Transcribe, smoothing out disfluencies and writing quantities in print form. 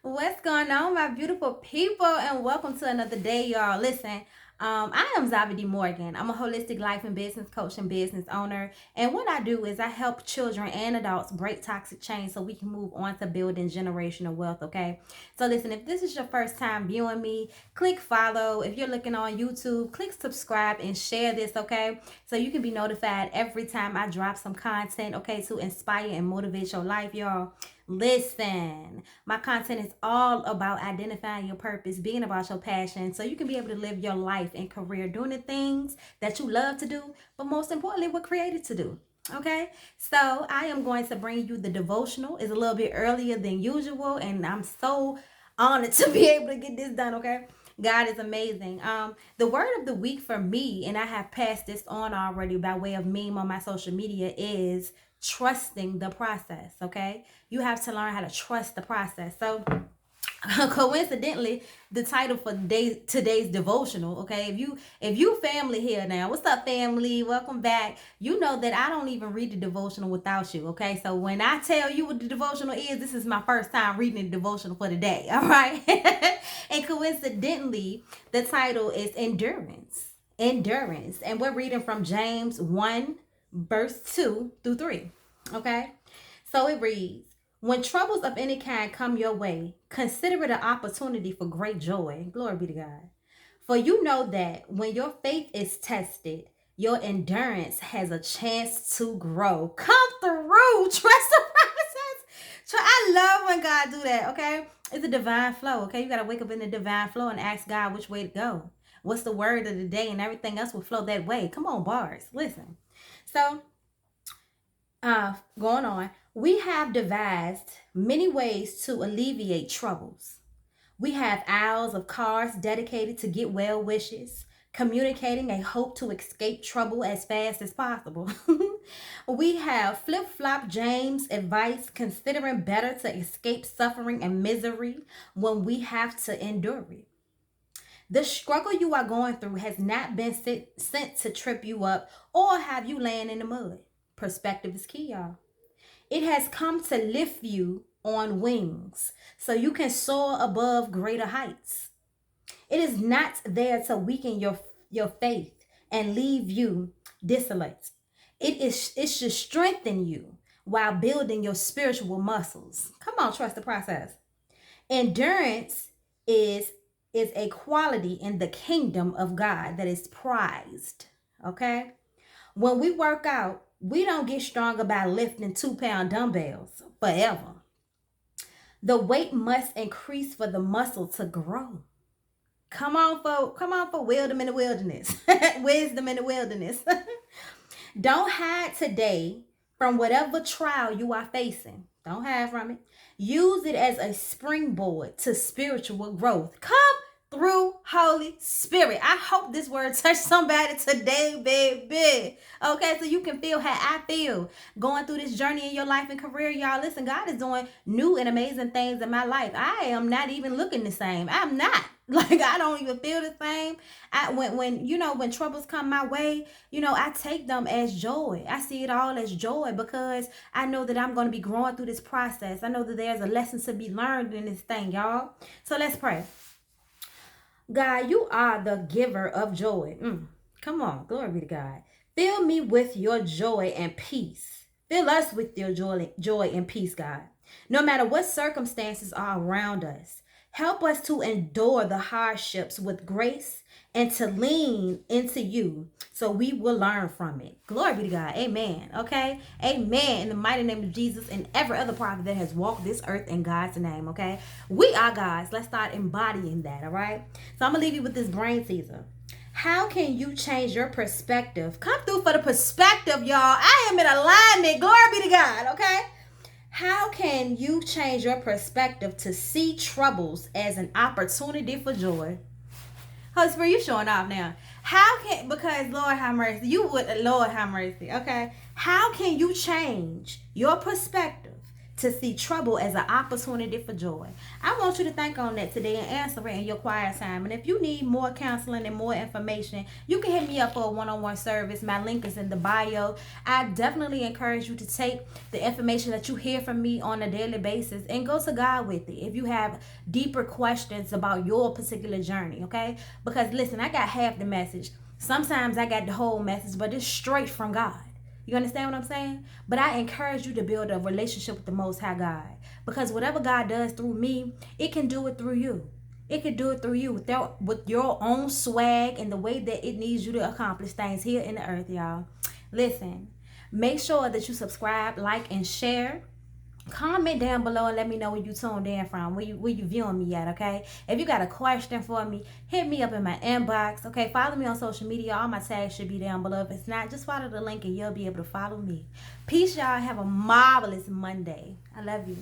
What's going on, my beautiful people, and welcome to another day, y'all. Listen, I am XAVÄ Morgan. I'm a holistic life and business coach and business owner. And what I do is I help children and adults break toxic chains so we can move on to building generational wealth, okay? So listen, if this is your first time viewing me, click follow. If you're looking on YouTube, click subscribe and share this, okay? So you can be notified every time I drop some content, okay, to inspire and motivate your life, y'all. Listen, my content is all about identifying your purpose, being about your passion, so you can be able to live your life and career doing the things that you love to do, but most importantly, we're created to do. Okay, so I am going to bring you the devotional. It's a little bit earlier than usual, and I'm so honored to be able to get this done. Okay, God is amazing. The word of the week for me, and I have passed this on already by way of meme on my social media, is trusting the process. Okay, you have to learn how to trust the process. So coincidentally, the title for today's devotional, okay, if you family here now, what's up, family? Welcome back. You know that I don't even read the devotional without you, okay? So when I tell you what the devotional is, this is my first time reading the devotional for the day. All right. And coincidentally, the title is endurance, and we're reading from James 1 verse 2 through 3. Okay, so it reads, when troubles of any kind come your way, consider it an opportunity for great joy. Glory be to God. For you know that when your faith is tested, your endurance has a chance to grow. Come through. Trust the process. I love when God do that, okay? It's a divine flow, okay? You got to wake up in the divine flow and ask God which way to go. What's the word of the day, and everything else will flow that way. Come on, bars. Listen. So going on, we have devised many ways to alleviate troubles. We have aisles of cards dedicated to get well wishes, communicating a hope to escape trouble as fast as possible. We have flip flop James advice, considering better to escape suffering and misery when we have to endure it. The struggle you are going through has not been sent to trip you up or have you laying in the mud. Perspective is key, y'all. It has come to lift you on wings so you can soar above greater heights. It is not there to weaken your faith and leave you desolate. It should strengthen you while building your spiritual muscles. Come on, trust the process. Endurance is is a quality in the kingdom of God that is prized. Okay? When we work out, we don't get stronger by lifting 2 pound dumbbells forever. The weight must increase for the muscle to grow. Come on for wisdom in the wilderness. Wisdom in the wilderness. Don't hide today from whatever trial you are facing. Don't hide from it. Use it as a springboard to spiritual growth. Come through, Holy Spirit. I hope this word touched somebody today, baby. Okay, so you can feel how I feel going through this journey in your life and career, y'all. Listen, God is doing new and amazing things in my life. I am not even looking the same. I'm not. Like, I don't even feel the same. When troubles come my way, I take them as joy. I see it all as joy because I know that I'm going to be growing through this process. I know that there's a lesson to be learned in this thing, y'all. So let's pray. God, you are the giver of joy. Come on, glory be to God. Fill me with your joy and peace. Fill us with your joy and peace, God. No matter what circumstances are around us, help us to endure the hardships with grace and to lean into you so we will learn from it. Glory be to God. Amen. Okay. Amen. In the mighty name of Jesus and every other prophet that has walked this earth in God's name. Okay. We are God's. Let's start embodying that. All right. So I'm going to leave you with this brain teaser. How can you change your perspective? Come through for the perspective, y'all. I am in alignment. Glory be to God. Okay. How can you change your perspective to see troubles as an opportunity for joy? Holy Spirit, you showing off now. Because Lord have mercy, Lord have mercy, okay? How can you change your perspective to see trouble as an opportunity for joy. I want you to think on that today and answer it in your quiet time. And if you need more counseling and more information, you can hit me up for a one-on-one service. My link is in the bio. I definitely encourage you to take the information that you hear from me on a daily basis and go to God with it if you have deeper questions about your particular journey, okay? Because listen, I got half the message. Sometimes I got the whole message, but it's straight from God. You understand what I'm saying? But I encourage you to build a relationship with the Most High God. Because whatever God does through me, it can do it through you. It can do it through you with your own swag and the way that it needs you to accomplish things here in the earth, y'all. Listen, make sure that you subscribe, like, and share. Comment down below and let me know where you tuned in from, where you viewing me at, okay? If you got a question for me, hit me up in my inbox, okay? Follow me on social media. All my tags should be down below. If it's not, just follow the link and you'll be able to follow me. Peace, y'all. Have a marvelous Monday. I love you.